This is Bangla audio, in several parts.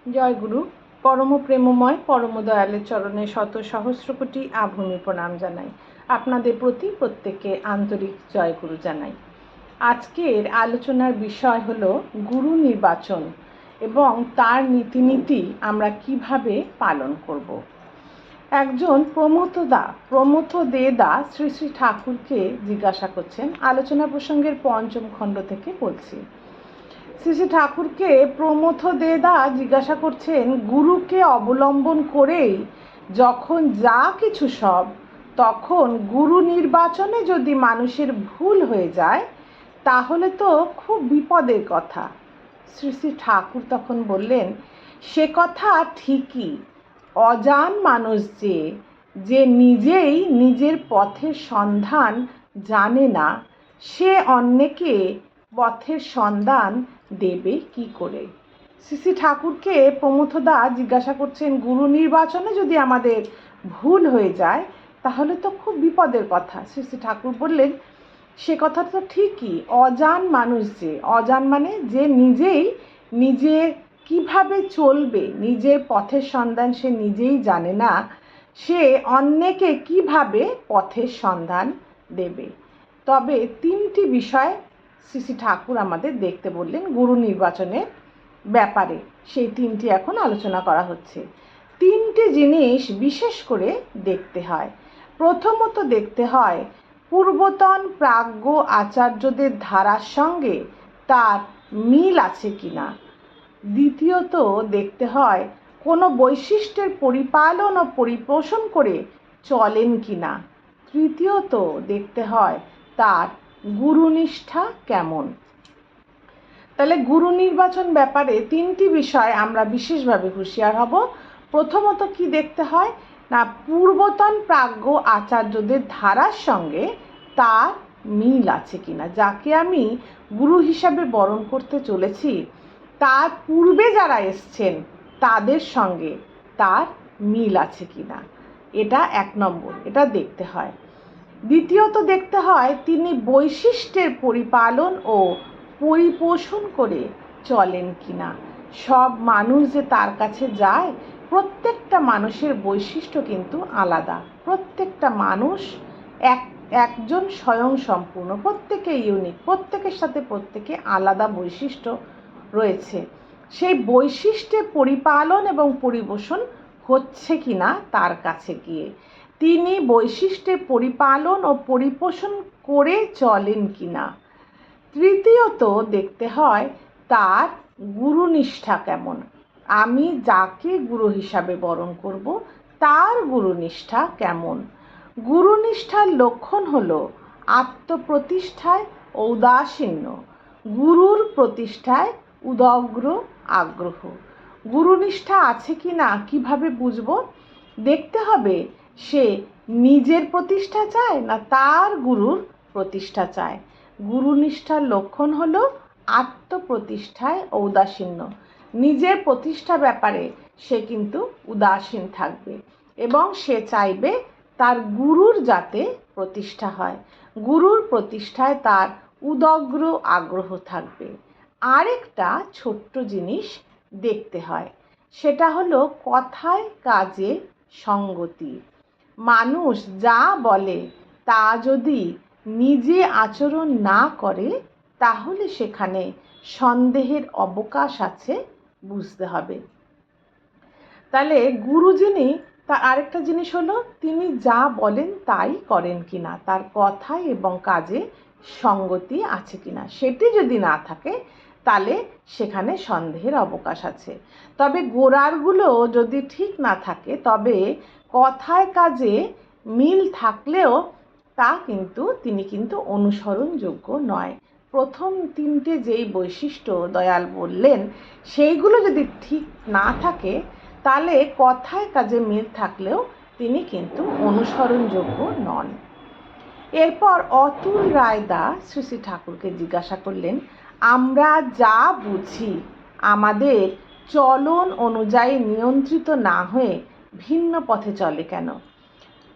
জয় গুরু। পরম প্রেমময় পরম দয়ালের চরণে শত সহস্র কোটি আভূমি প্রণাম জানাই। আপনাদের প্রতি প্রত্যেককে আন্তরিক জয় গুরু জানাই। আজকের আলোচনার বিষয় হলো গুরু নির্বাচন এবং তার নীতিনীতি আমরা কিভাবে পালন করব। একজন প্রমথ দে দা শ্রী শ্রী ঠাকুরকে জিজ্ঞাসা করছেন। আলোচনা প্রসঙ্গের পঞ্চম খণ্ড থেকে বলছি। শ্রী শ্রী ঠাকুরকে প্রমথ দে দা জিজ্ঞাসা করছেন, গুরুকে অবলম্বন করেই যখন যা কিছু সব, তখন গুরু নির্বাচনে যদি মানুষের ভুল হয়ে যায় তাহলে তো খুব বিপদের কথা। শ্রী শ্রী ঠাকুর তখন বললেন, সে কথা ঠিকই। অজান মানুষ যে নিজেই নিজের পথের সন্ধান জানে না, সে অন্যকে পথের সন্ধান দেবে কি করে। শ্রী শ্রী ঠাকুরকে প্রমথদা জিজ্ঞাসা করছেন, গুরু নির্বাচনে যদি আমাদের ভুল হয়ে যায় তাহলে তো খুব বিপদের কথা। শ্রী শ্রী ঠাকুর বললেন, সে কথা তো ঠিকই। অজান মানুষ অজান মানে যে নিজেই নিজে কিভাবে চলবে, নিজের পথের সন্ধান সে নিজেই জানে না, সে অন্যকে কিভাবে পথের সন্ধান দেবে। তবে তিনটি বিষয় শ্রী শ্রী ঠাকুর আমাদের দেখতে বললেন গুরু নির্বাচনের ব্যাপারে। সেই তিনটি এখন আলোচনা করা হচ্ছে। তিনটি জিনিস বিশেষ করে দেখতে হয়। প্রথমত দেখতে হয় পূর্বতন প্রাজ্ঞ আচার্যদের ধারার সঙ্গে তার মিল আছে কিনা। দ্বিতীয়ত দেখতে হয় কোনো বৈশিষ্ট্যের পরিপালন ও পরিপোষণ করে চলেন কিনা। তৃতীয়ত দেখতে হয় তার গুরুনিষ্ঠা কেমন। তাহলে গুরু নির্বাচন ব্যাপারে তিনটি বিষয় আমরা বিশেষভাবে হুঁশিয়ার হব। প্রথমত কি দেখতে হয় না, পূর্বতন প্রাজ্ঞ আচার্যদের ধারার সঙ্গে তার মিল আছে কিনা। যাকে আমি গুরু হিসাবে বরণ করতে চলেছি তার পূর্বে যারা এসছেন তাদের সঙ্গে তার মিল আছে কিনা, এটা এক নম্বর, এটা দেখতে হয়। দ্বিতীয়ত দেখতে হয় তিনি বৈশিষ্ট্যের পরিপালন ও পরিপোষণ করে চলেন কিনা। সব মানুষ যে তার কাছে যায়, প্রত্যেকটা মানুষের বৈশিষ্ট্য কিন্তু আলাদা। প্রত্যেকটা মানুষ একজন স্বয়ং সম্পূর্ণ, প্রত্যেকে ইউনিক, প্রত্যেকের সাথে প্রত্যেকে আলাদা বৈশিষ্ট্য রয়েছে। সেই বৈশিষ্ট্যের পরিপালন এবং পরিপোষণ হচ্ছে কিনা তার কাছে গিয়ে, তিনি বৈশিষ্ট্যের পরিপালন ও পরিপোষণ করে চলেন কিনা। তৃতীয়ত দেখতে হয় তার গুরুনিষ্ঠা কেমন। আমি যাকে গুরু হিসাবে বরণ করব তার গুরুনিষ্ঠা কেমন। গুরুনিষ্ঠার লক্ষণ হলো আত্মপ্রতিষ্ঠায় ঔদাসীন্য, গুরুর প্রতিষ্ঠায় উদগ্র আগ্রহ। গুরুনিষ্ঠা আছে কি না কিভাবে বুঝবো? দেখতে হবে সে নিজের প্রতিষ্ঠা চায় না তার গুরুর প্রতিষ্ঠা চায়। গুরুনিষ্ঠার লক্ষণ হলো আত্মপ্রতিষ্ঠায় ঔদাসীন্য, নিজের প্রতিষ্ঠা ব্যাপারে সে কিন্তু উদাসীন থাকবে এবং সে চাইবে তার গুরুর যাতে প্রতিষ্ঠা হয়, গুরুর প্রতিষ্ঠায় তার উদগ্র আগ্রহ থাকবে। আরেকটা ছোট্ট জিনিস দেখতে হয়, সেটা হলো কথায় কাজে সঙ্গতি। মানুষ যা বলে তা যদি নিজে আচরণ না করে তাহলে সেখানে সন্দেহের অবকাশ আছে, বুঝতে হবে। তাহলে গুরু যিনি, তার আরেকটা জিনিস হলো তিনি যা বলেন তাই করেন কিনা, তার কথায় এবং কাজে সঙ্গতি আছে কিনা। সেটি যদি না থাকে তাহলে সেখানে সন্দেহের অবকাশ আছে। তবে গোড়ারগুলো যদি ঠিক না থাকে তবে কথায় কাজে মিল থাকলেও তা কিন্তু তিনি কিন্তু অনুসরণযোগ্য নয়। প্রথম তিনটে যেই বৈশিষ্ট্য দয়াল বললেন সেইগুলো যদি ঠিক না থাকে তাহলে কথায় কাজে মিল থাকলেও তিনি কিন্তু অনুসরণযোগ্য নন। এরপর অতুল রায় দা শ্রী শ্রী ঠাকুরকে জিজ্ঞাসা করলেন, আমরা যা বুঝি আমাদের চলন অনুযায়ী নিয়ন্ত্রিত না হয়ে ভিন্ন পথে চলে কেন।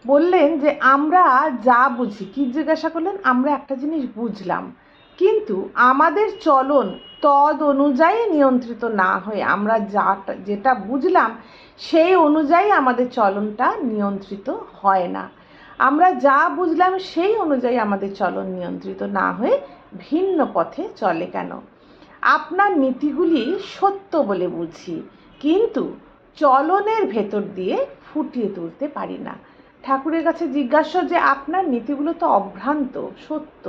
বললেন যে আমরা যা বুঝি, কি জিজ্ঞাসা করলেন, আমরা একটা জিনিস বুঝলাম কিন্তু আমাদের চলন তদ অনুযায়ী নিয়ন্ত্রিত না হয়ে আমরা যেটা বুঝলাম সেই অনুযায়ী আমাদের চলনটা নিয়ন্ত্রিত হয় না। আমরা যা বুঝলাম সেই অনুযায়ী আমাদের চলন নিয়ন্ত্রিত না হয়ে ভিন্ন পথে চলে কেন? আপনার নীতিগুলি সত্য বলে বুঝি, কিন্তু চলনের ভেতর দিয়ে ফুটিয়ে তুলতে পারি না। ঠাকুরের কাছে জিজ্ঞাসা যে আপনার নীতিগুলো তো অভ্রান্ত, সত্য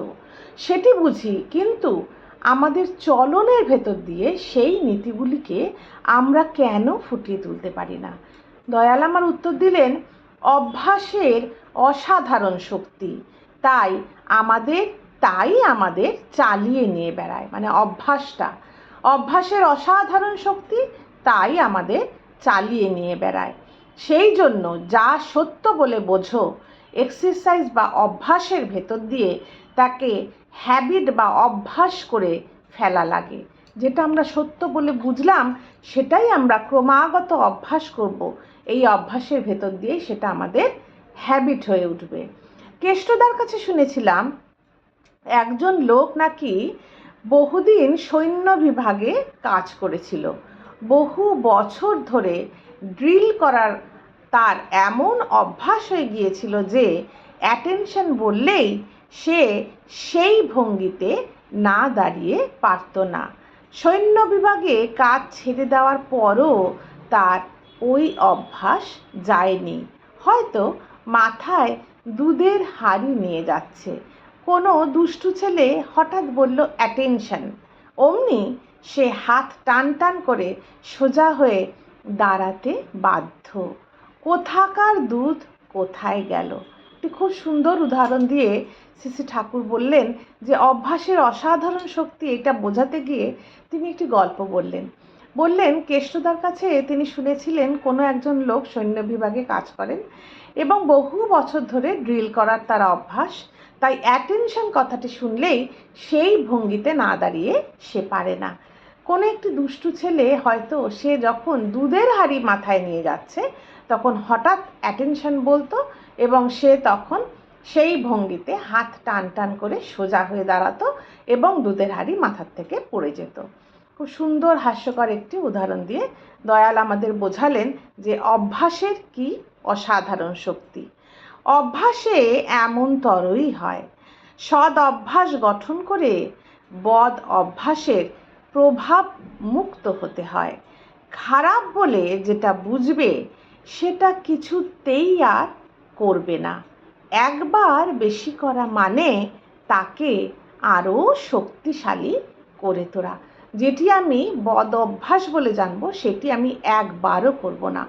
সেটি বুঝি, কিন্তু আমাদের চলনের ভেতর দিয়ে সেই নীতিগুলিকে আমরা কেন ফুটিয়ে তুলতে পারি না? দয়াল আমার উত্তর দিলেন, অভ্যাসের অসাধারণ শক্তি, তাই আমাদের চালিয়ে নিয়ে বেড়ায়। মানে অভ্যাসের অসাধারণ শক্তি, তাই আমাদের চালিয়ে নিয়ে বেড়ায়। সেই জন্য যা সত্য বলে বোঝো, এক্সারসাইজ বা অভ্যাসের ভেতর দিয়ে তাকে হ্যাবিট বা অভ্যাস করে ফেলা লাগে। যেটা আমরা সত্য বলে বুঝলাম সেটাই আমরা ক্রমাগত অভ্যাস করব। এই অভ্যাসের ভেতর দিয়ে সেটা আমাদের হ্যাবিট হয়ে উঠবে। কেষ্টদার কাছে শুনেছিলাম একজন লোক নাকি বহুদিন সৈন্য বিভাগে কাজ করেছিল। বহু বছর ধরে ড্রিল করার তার এমন অভ্যাস হয়ে গিয়েছিল যে অ্যাটেনশন বললেই সে সেই ভঙ্গিতে না দাঁড়িয়ে পারত না। সৈন্য বিভাগে কাজ ছেড়ে দেওয়ার পরও তার ওই অভ্যাস যায়নি। হয়তো মাথায় দুধের হাঁড়ি নিয়ে যাচ্ছে, কোনো দুষ্টু ছেলে হঠাৎ বলল অ্যাটেনশন, অমনি সে হাত টান টান করে সোজা হয়ে দাঁড়াতে বাধ্য। কোথাকার দুধ কোথায় গেল? একটি খুব সুন্দর উদাহরণ দিয়ে শ্রী ঠাকুর বললেন যে অভ্যাসের অসাধারণ শক্তি, এটা বোঝাতে গিয়ে তিনি একটি গল্প বললেন কেষ্টদার কাছে তিনি শুনেছিলেন কোনো একজন লোক সৈন্য বিভাগে কাজ করেন এবং বহু বছর ধরে ড্রিল করার তার অভ্যাস, তাই অ্যাটেনশন কথাটি শুনলেই সেই ভঙ্গিতে না দাঁড়িয়ে সে পারে না। কোনো একটি দুষ্টু ছেলে হয়তো সে যখন দুধের হাঁড়ি মাথায় নিয়ে যাচ্ছে তখন হঠাৎ অ্যাটেনশন বলতো এবং সে তখন সেই ভঙ্গিতে হাত টান টান করে সোজা হয়ে দাঁড়াতো এবং দুধের হাঁড়ি মাথার থেকে পড়ে যেত। খুব সুন্দর হাস্যকর একটি উদাহরণ দিয়ে দয়াল আমাদের বোঝালেন যে অভ্যাসের কি অসাধারণ শক্তি। অভ্যাসে এমনতরই হয়। সদ অভ্যাস গঠন করে বদ অভ্যাসের প্রভাব মুক্ত হতে হয়। খারাপ বলে যেটা বুঝবে সেটা কিছুতেই আর করবে না। একবার বেশি করা মানে তাকে আরও শক্তিশালী করে তোলা। যেটি আমি বদ অভ্যাস বলে জানবো সেটি আমি একবারও করব না।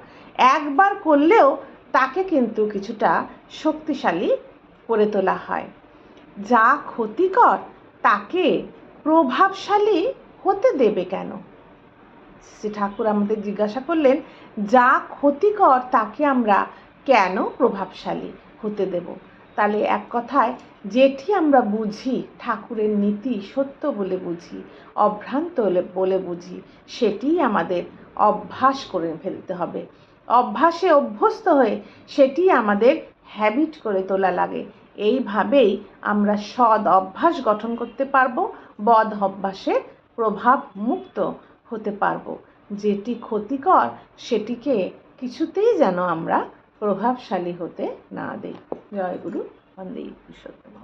একবার করলেও তাকে কিন্তু কিছুটা শক্তিশালী করে তোলা হয়। যা ক্ষতিকর তাকে প্রভাবশালী হতে দেবে কেন? শ্রী ঠাকুর আমাদের জিজ্ঞাসা করলেন, যা ক্ষতিকর তাকে আমরা কেন প্রভাবশালী হতে দেব? তাহলে এক কথায় যেটি আমরা বুঝি ঠাকুরের নীতি সত্য বলে বুঝি, অভ্রান্ত বলে বুঝি, সেটিই আমাদের অভ্যাস করে ফেলতে হবে। অভ্যাসে অভ্যস্ত হয়ে সেটি আমাদের হ্যাবিট করে তোলা লাগে। এইভাবেই আমরা সদ অভ্যাস গঠন করতে পারবো, বদ অভ্যাসের প্রভাব মুক্ত হতে পারবো। যেটি ক্ষতিকর সেটিকে কিছুতেই যেন আমরা প্রভাবশালী হতে না দেই। জয় গুরু, বন্দে পুরুষোত্তম।